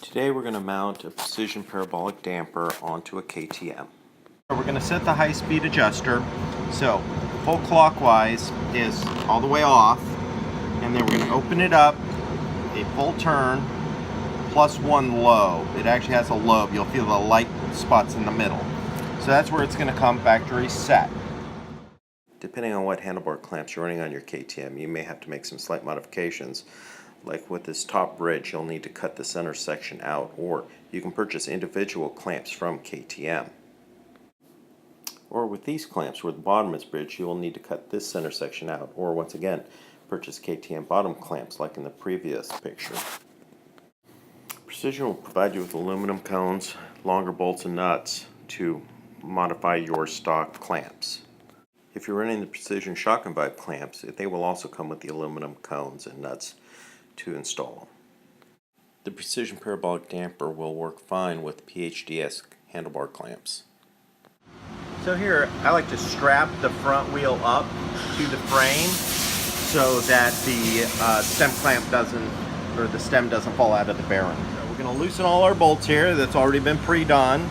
Today we're going to mount a precision parabolic damper onto a KTM. We're going to set the high-speed adjuster, so full clockwise is all the way off, and then we're going to open it up a full turn +1 low. It actually has a lobe. You'll feel the light spots in the middle. So that's where it's going to come factory set. Depending on what handlebar clamps you're running on your KTM, you may have to make some slight modifications. Like with this top bridge, you'll need to cut the center section out, or you can purchase individual clamps from KTM. Or with these clamps where the bottom is bridged, you will need to cut this center section out, or once again, purchase KTM bottom clamps like in the previous picture. Precision will provide you with aluminum cones, longer bolts and nuts to modify your stock clamps. If you're running the Precision Shock and Vibe clamps, they will also come with the aluminum cones and nuts to install them. The Precision Parabolic Damper will work fine with PHDS handlebar clamps. So here, I like to strap the front wheel up to the frame so that the stem clamp doesn't, or the stem doesn't fall out of the bearing. So we're going to loosen all our bolts here. That's already been pre-done.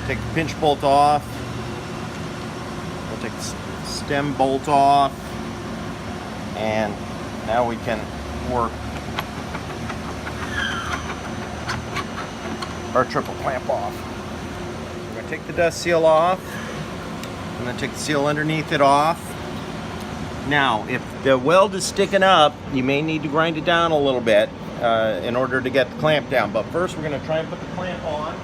Take the pinch bolt off. We'll take the stem bolt off, and now we can work our triple clamp off. We're going to take the dust seal off, and then take the seal underneath it off. Now, if the weld is sticking up, you may need to grind it down a little bit in order to get the clamp down. But first, we're going to try and put the clamp on.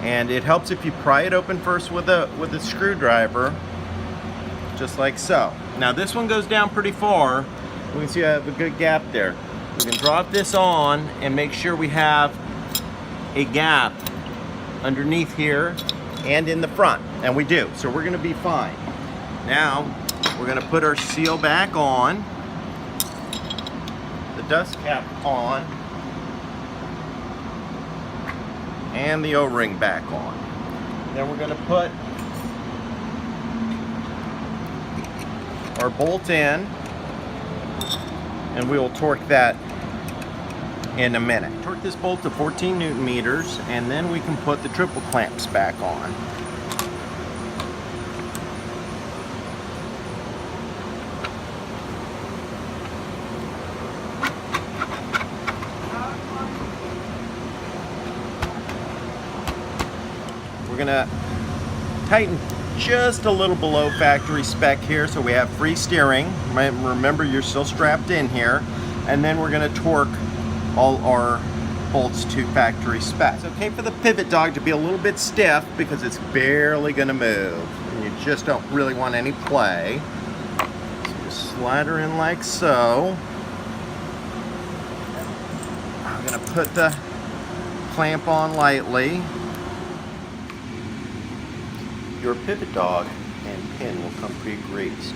And it helps if you pry it open first with a screwdriver, just like so. Now this one goes down pretty far. We can see I have a good gap there. We can drop this on and make sure we have a gap underneath here and in the front, and we do, so we're going to be fine. Now we're going to put our seal back on, the dust cap on, and the O-ring back on. Then we're going to put our bolt in, and we will torque that in a minute. Torque this bolt to 14 Newton meters, and then we can put the triple clamps back on. We're gonna tighten just a little below factory spec here so we have free steering. Remember, you're still strapped in here. And then we're gonna torque all our bolts to factory spec. It's okay for the pivot dog to be a little bit stiff because it's barely gonna move. And you just don't really want any play. So just slide her in like so. I'm gonna put the clamp on lightly. Your pivot dog and pin will come pre-greased,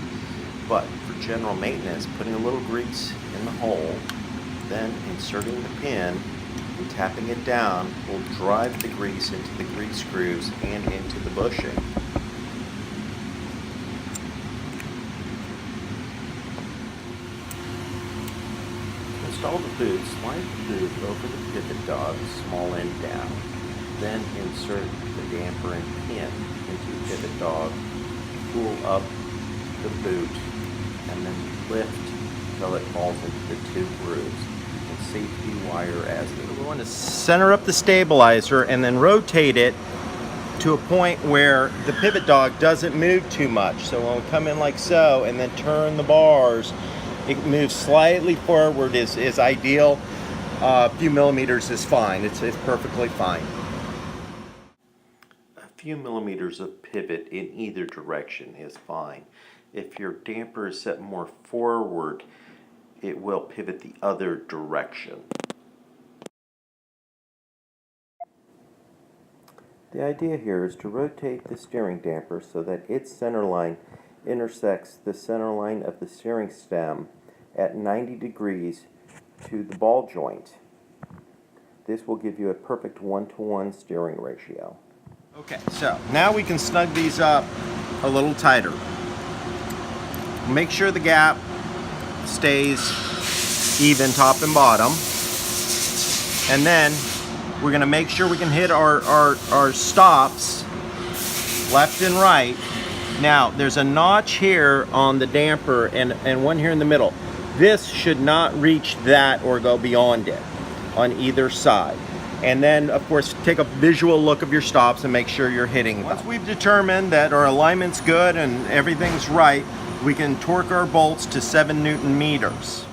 but for general maintenance, putting a little grease in the hole, then inserting the pin and tapping it down will drive the grease into the grease screws and into the bushing. To install the boot, slide the boot over the pivot dog, small end down. Then insert the damper and pin into the pivot dog, pull up the boot, and then lift until it falls into the two grooves, and safety wire as needed. We want to center up the stabilizer and then rotate it to a point where the pivot dog doesn't move too much. So when we come in like so and then turn the bars, it moves slightly forward is ideal. A few millimeters is fine. It's perfectly fine. A few millimeters of pivot in either direction is fine. If your damper is set more forward, it will pivot the other direction. The idea here is to rotate the steering damper so that its center line intersects the center line of the steering stem at 90 degrees to the ball joint. This will give you a perfect 1-to-1 steering ratio. Okay, so now we can snug these up a little tighter. Make sure the gap stays even top and bottom. And then we're going to make sure we can hit our stops left and right. Now there's a notch here on the damper and one here in the middle. This should not reach that or go beyond it on either side. And then of course take a visual look of your stops and make sure you're hitting them. Once we've determined that our alignment's good and everything's right, we can torque our bolts to 7 Newton meters.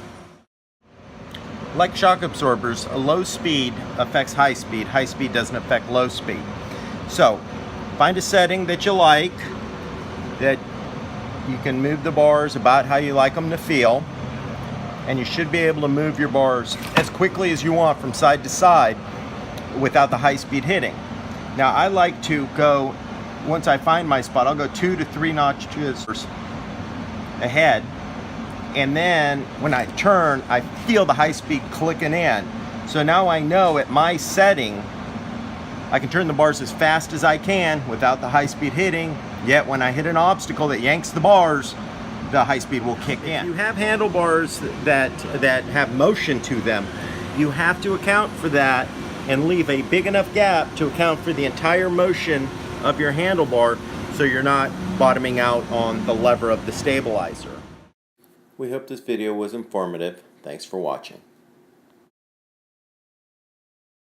Like shock absorbers, a low speed affects high speed doesn't affect low speed. So find a setting that you like, that you can move the bars about how you like them to feel, and you should be able to move your bars as quickly as you want from side to side without the high speed hitting. Now I like to go, once I find my spot, I'll go 2 to 3 notches ahead, and then when I turn I feel the high speed clicking in. So now I know at my setting I can turn the bars as fast as I can without the high speed hitting, yet when I hit an obstacle that yanks the bars, the high speed will kick in. If you have handlebars that have motion to them, you have to account for that and leave a big enough gap to account for the entire motion of your handlebar so you're not bottoming out on the lever of the stabilizer. We hope this video was informative. Thanks for watching.